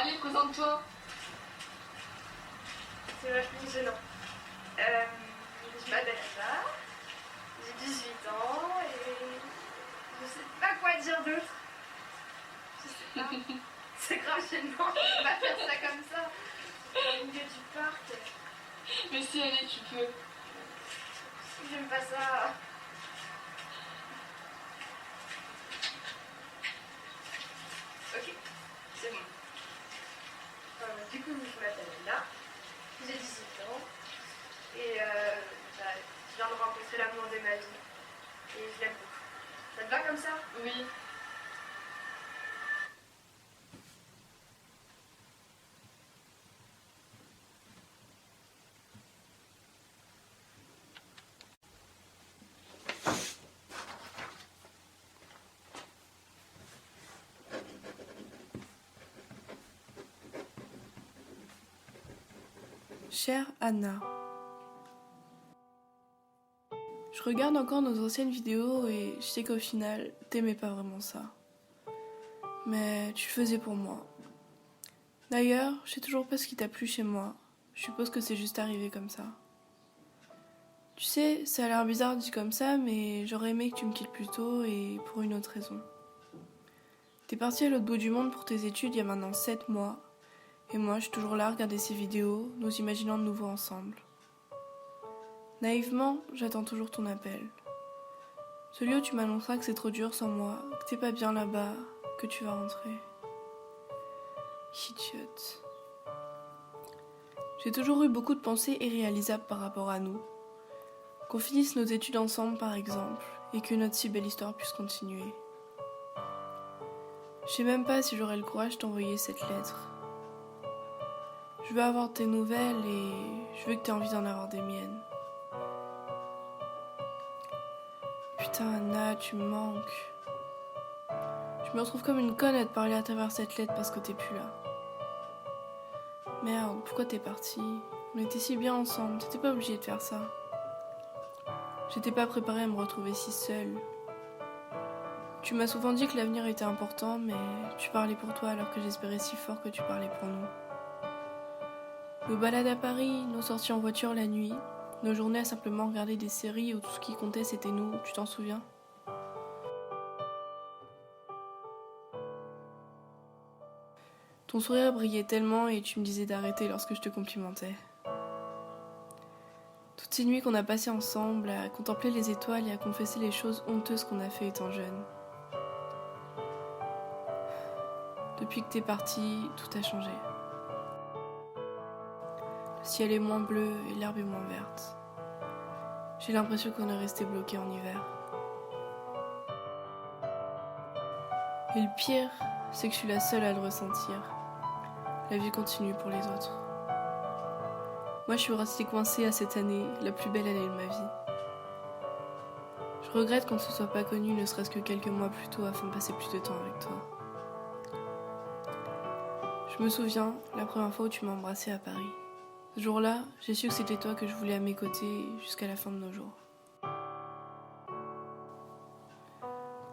Allez, présente-toi. C'est vachement gênant. Je m'appelle Anna, j'ai 18 ans et je sais pas quoi dire d'autre. Je sais pas. C'est grave gênant, je peux pas faire ça comme ça. Au milieu du parc. Mais si, allez, tu peux. J'aime pas ça. Ok, c'est bon. Du coup, je m'appelle Anna, j'ai 18 ans et je viens de rencontrer l'amour de ma vie et je l'aime beaucoup. Ça te va comme ça? Oui. Chère Anna, je regarde encore nos anciennes vidéos et je sais qu'au final, t'aimais pas vraiment ça. Mais tu le faisais pour moi. D'ailleurs, je sais toujours pas ce qui t'a plu chez moi. Je suppose que c'est juste arrivé comme ça. Tu sais, ça a l'air bizarre dit comme ça, mais j'aurais aimé que tu me quittes plus tôt et pour une autre raison. T'es parti à l'autre bout du monde pour tes études il y a maintenant 7 mois. Et moi, je suis toujours là à regarder ces vidéos, nous imaginant de nouveau ensemble. Naïvement, j'attends toujours ton appel. Celui où tu m'annonceras que c'est trop dur sans moi, que t'es pas bien là-bas, que tu vas rentrer. Idiote. J'ai toujours eu beaucoup de pensées irréalisables par rapport à nous. Qu'on finisse nos études ensemble par exemple, et que notre si belle histoire puisse continuer. Je sais même pas si j'aurai le courage de t'envoyer cette lettre. Je veux avoir tes nouvelles et je veux que t'aies envie d'en avoir des miennes. Putain Anna, tu me manques. Je me retrouve comme une conne à te parler à travers cette lettre parce que t'es plus là. Merde, pourquoi t'es partie? On était si bien ensemble, t'étais pas obligée de faire ça. J'étais pas préparée à me retrouver si seule. Tu m'as souvent dit que l'avenir était important, mais tu parlais pour toi alors que j'espérais si fort que tu parlais pour nous. Nos balades à Paris, nos sorties en voiture la nuit, nos journées à simplement regarder des séries où tout ce qui comptait c'était nous, tu t'en souviens? Ton sourire brillait tellement et tu me disais d'arrêter lorsque je te complimentais. Toutes ces nuits qu'on a passées ensemble à contempler les étoiles et à confesser les choses honteuses qu'on a fait étant jeunes. Depuis que t'es parti, tout a changé. Le ciel est moins bleu et l'herbe est moins verte. J'ai l'impression qu'on est resté bloqué en hiver. Et le pire, c'est que je suis la seule à le ressentir. La vie continue pour les autres. Moi, je suis restée coincée à cette année, la plus belle année de ma vie. Je regrette qu'on ne se soit pas connus ne serait-ce que quelques mois plus tôt afin de passer plus de temps avec toi. Je me souviens, la première fois où tu m'as embrassée à Paris. Ce jour-là, j'ai su que c'était toi que je voulais à mes côtés jusqu'à la fin de nos jours.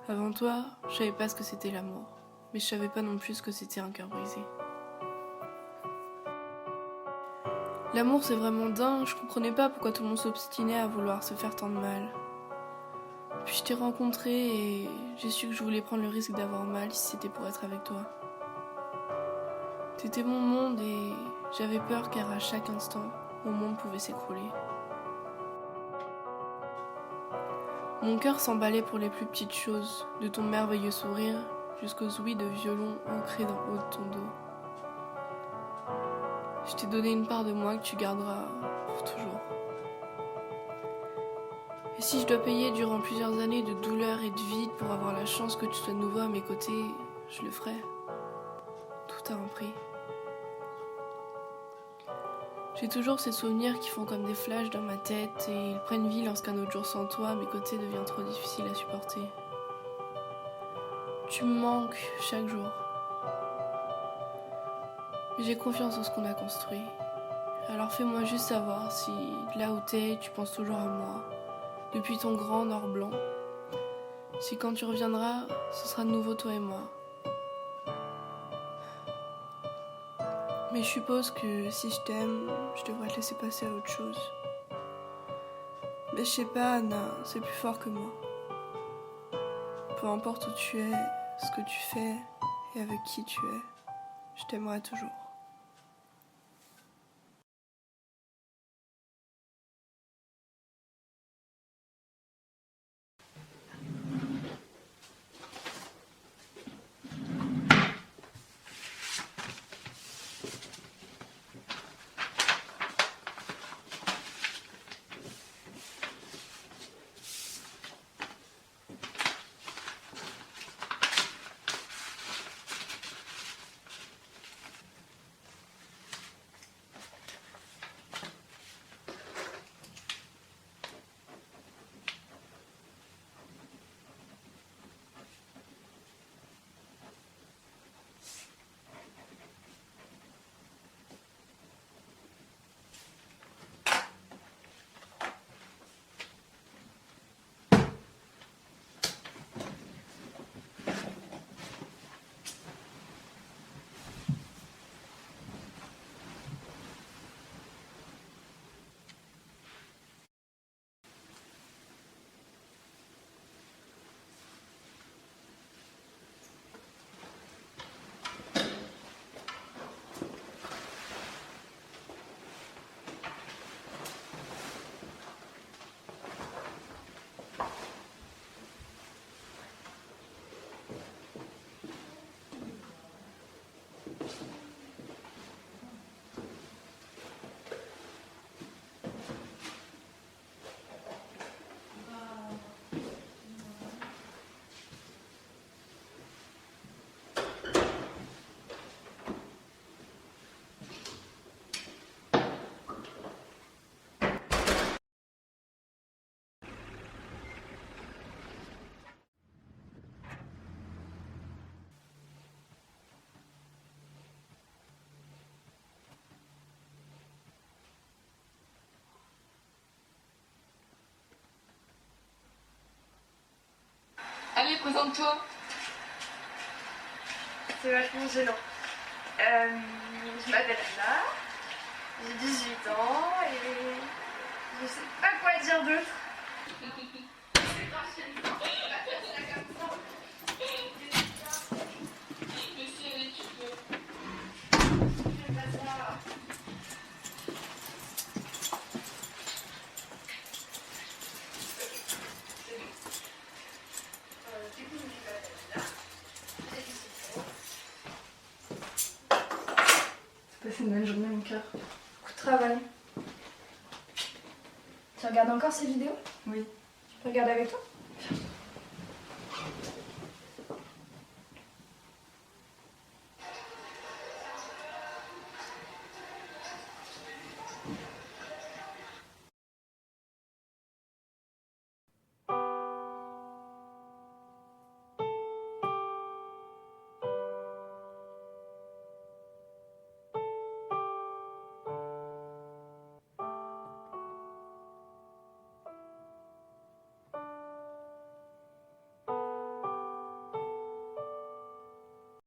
Avant toi, je savais pas ce que c'était l'amour, mais je savais pas non plus ce que c'était un cœur brisé. L'amour c'est vraiment dingue, je comprenais pas pourquoi tout le monde s'obstinait à vouloir se faire tant de mal. Puis je t'ai rencontré et j'ai su que je voulais prendre le risque d'avoir mal si c'était pour être avec toi. T'étais mon monde et j'avais peur car à chaque instant, mon monde pouvait s'écrouler. Mon cœur s'emballait pour les plus petites choses, de ton merveilleux sourire jusqu'aux ouïes de violon ancrés dans le haut de ton dos. Je t'ai donné une part de moi que tu garderas pour toujours. Et si je dois payer durant plusieurs années de douleur et de vide pour avoir la chance que tu sois de nouveau à mes côtés, je le ferai. Tout a un prix. J'ai toujours ces souvenirs qui font comme des flashs dans ma tête et ils prennent vie lorsqu'un autre jour sans toi à mes côtés devient trop difficile à supporter. Tu me manques chaque jour. Mais j'ai confiance en ce qu'on a construit. Alors fais-moi juste savoir si là où t'es, tu penses toujours à moi. Depuis ton grand nord blanc. Si quand tu reviendras, ce sera de nouveau toi et moi. Mais je suppose que si je t'aime, je devrais te laisser passer à autre chose. Mais je sais pas, Anna, c'est plus fort que moi. Peu importe où tu es, ce que tu fais et avec qui tu es, je t'aimerai toujours. Allez, présente-toi. C'est vachement gênant. Je m'appelle Anna, j'ai 18 ans et je sais pas quoi dire d'autre. Mais si, allez, tu peux. Je fais pas ça. Du coup, je m'appelle Anna, j'ai 18 ans. Passer une bonne journée, mon cœur. Beaucoup de travail. Tu regardes encore ces vidéos? Oui. Je peux regarder avec toi?